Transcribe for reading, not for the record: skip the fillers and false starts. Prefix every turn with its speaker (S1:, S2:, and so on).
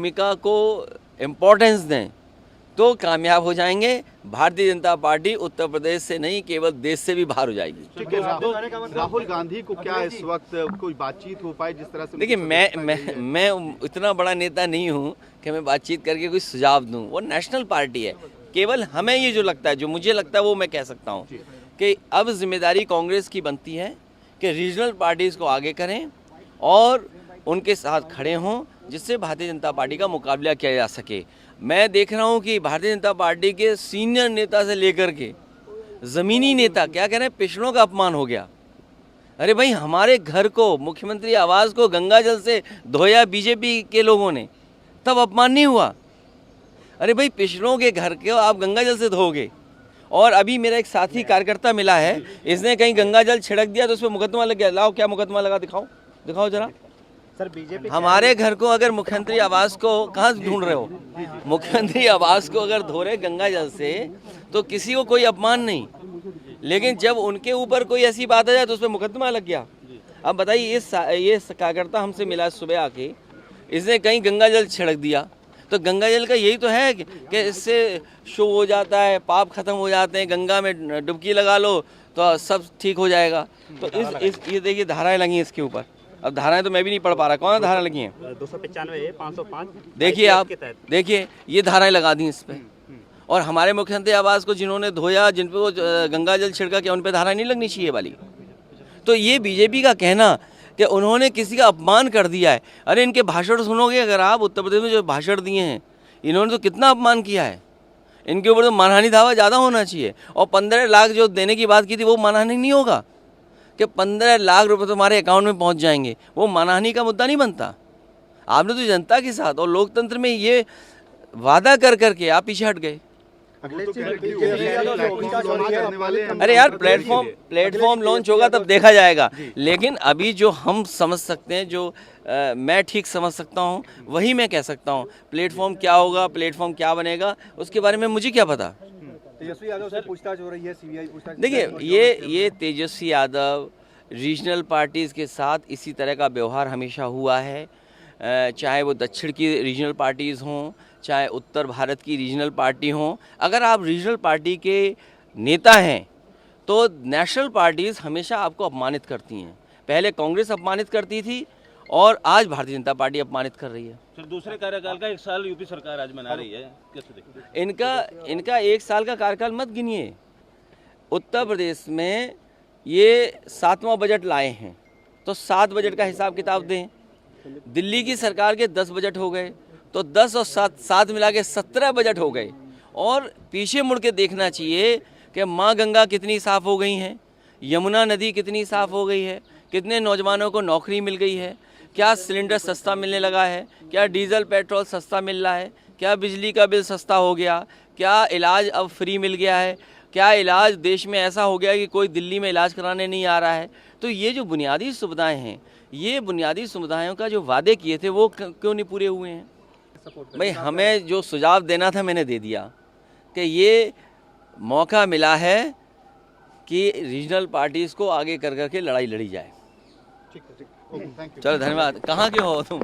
S1: भूमिका को इम्पोर्टेंस दें तो कामयाब हो जाएंगे। भारतीय जनता पार्टी उत्तर प्रदेश से नहीं केवल देश से भी बाहर हो जाएगी।
S2: ठीक है, राहुल गांधी को क्या इस वक्त कोई बातचीत हो पाए जिस तरह से?
S1: देखिए, मैं इतना बड़ा नेता नहीं हूँ कि मैं बातचीत करके कोई सुझाव दूँ। वो नेशनल पार्टी है। केवल हमें ये जो लगता है, जो मुझे लगता है वो मैं कह सकता हूँ कि अब जिम्मेदारी कांग्रेस की बनती है कि रीजनल पार्टीज़ को आगे करें और उनके साथ खड़े हों, जिससे भारतीय जनता पार्टी का मुकाबला किया जा सके। मैं देख रहा हूं कि भारतीय जनता पार्टी के सीनियर नेता से लेकर के ज़मीनी नेता क्या कह रहे हैं, पिछड़ों का अपमान हो गया। अरे भाई, हमारे घर को, मुख्यमंत्री आवास को गंगा जल से धोया बीजेपी के लोगों ने, तब अपमान नहीं हुआ। अरे भाई, पिछड़ों के घर को आप गंगा जल से धोगे। और अभी मेरा एक साथी कार्यकर्ता मिला है, इसने कहीं गंगा जल छिड़क दिया तो उस पर मुकदमा लग गया। लाओ, क्या मुकदमा लगा, दिखाओ जरा।
S3: सर, बीजेपी
S1: हमारे घर को अगर मुख्यमंत्री आवास को कहाँ ढूंढ रहे हो, मुख्यमंत्री आवास को अगर धो रहे गंगा जल से तो किसी को कोई अपमान नहीं, लेकिन जब उनके ऊपर कोई ऐसी बात आ जाए तो उस पर मुकदमा लग गया। अब बताइए, ये कार्यकर्ता हमसे मिला सुबह आके, इसने कहीं गंगा जल छिड़क दिया तो गंगा जल का यही तो है कि इससे शो हो जाता है, पाप खत्म हो जाते हैं, गंगा में डुबकी लगा लो तो सब ठीक हो जाएगा। तो ये देखिए धाराएं लगी हैं इसके ऊपर। अब धाराएं तो मैं भी नहीं पढ़ पा रहा, कौन धारा लगी हैं?
S3: 295 505।
S1: देखिए आप, देखिए ये धाराएं लगा दी इस पे। और हमारे मुख्यमंत्री आवास को जिन्होंने धोया, जिन पे वो गंगा जल छिड़का, क्या उन पे धाराएं नहीं लगनी चाहिए वाली? तो ये बीजेपी का कहना कि उन्होंने किसी का अपमान कर दिया है। अरे इनके भाषण सुनोगे अगर आप, उत्तर प्रदेश में जो भाषण दिए हैं इन्होंने तो कितना अपमान किया है। इनके ऊपर तो मानहानि दावा ज़्यादा होना चाहिए। और 15 लाख जो देने की बात की थी वो मानहानि नहीं होगा कि 15 लाख रुपए तुम्हारे अकाउंट में पहुंच जाएंगे, वो मानहानि का मुद्दा नहीं बनता। आपने तो जनता के साथ और लोकतंत्र में ये वादा कर करके आप पीछे हट गए। अरे यार, प्लेटफॉर्म लॉन्च होगा तब देखा जाएगा। लेकिन अभी जो हम समझ सकते हैं, जो मैं ठीक समझ सकता हूँ वही मैं कह सकता हूँ। प्लेटफॉर्म क्या होगा, प्लेटफॉर्म क्या बनेगा, उसके बारे में मुझे क्या पता।
S4: तेजस्वी यादव से पूछताछ हो रही है, सीबीआई पूछताछ।
S1: देखिए, ये तेजस्वी यादव रीजनल पार्टीज़ के साथ इसी तरह का व्यवहार हमेशा हुआ है, चाहे वो दक्षिण की रीजनल पार्टीज़ हों, चाहे उत्तर भारत की रीजनल पार्टी हों। अगर आप रीजनल पार्टी के नेता हैं तो नेशनल पार्टीज़ हमेशा आपको अपमानित करती हैं। पहले कांग्रेस अपमानित करती थी और आज भारतीय जनता पार्टी अपमानित कर रही है।
S5: सर, दूसरे कार्यकाल का 1 साल यूपी सरकार आज मना रही है, कैसे देखते हैं?
S1: इनका 1 साल का कार्यकाल मत गिनिए। उत्तर प्रदेश में ये 7वां बजट लाए हैं तो 7 बजट का हिसाब किताब दें। दिल्ली की सरकार के 10 बजट हो गए तो 10 और 7 मिला के 17 बजट हो गए। और पीछे मुड़ के देखना चाहिए कि माँ गंगा कितनी साफ़ हो गई हैं, यमुना नदी कितनी साफ़ हो गई है, कितने नौजवानों को नौकरी मिल गई है, क्या सिलेंडर सस्ता मिलने लगा है, क्या डीजल पेट्रोल सस्ता मिल रहा है, क्या बिजली का बिल सस्ता हो गया, क्या इलाज अब फ्री मिल गया है, क्या इलाज देश में ऐसा हो गया कि कोई दिल्ली में इलाज कराने नहीं आ रहा है। तो ये जो बुनियादी सुविधाएं हैं, ये बुनियादी सुविधाओं का जो वादे किए थे वो क्यों नहीं पूरे हुए हैं? भाई, हमें जो सुझाव देना था मैंने दे दिया कि ये मौका मिला है कि रीजनल पार्टीज़ को आगे कर करके लड़ाई लड़ी जाए।
S2: ठीक है, थैंक यू।
S1: चलो, धन्यवाद। कहाँ के हो तुम?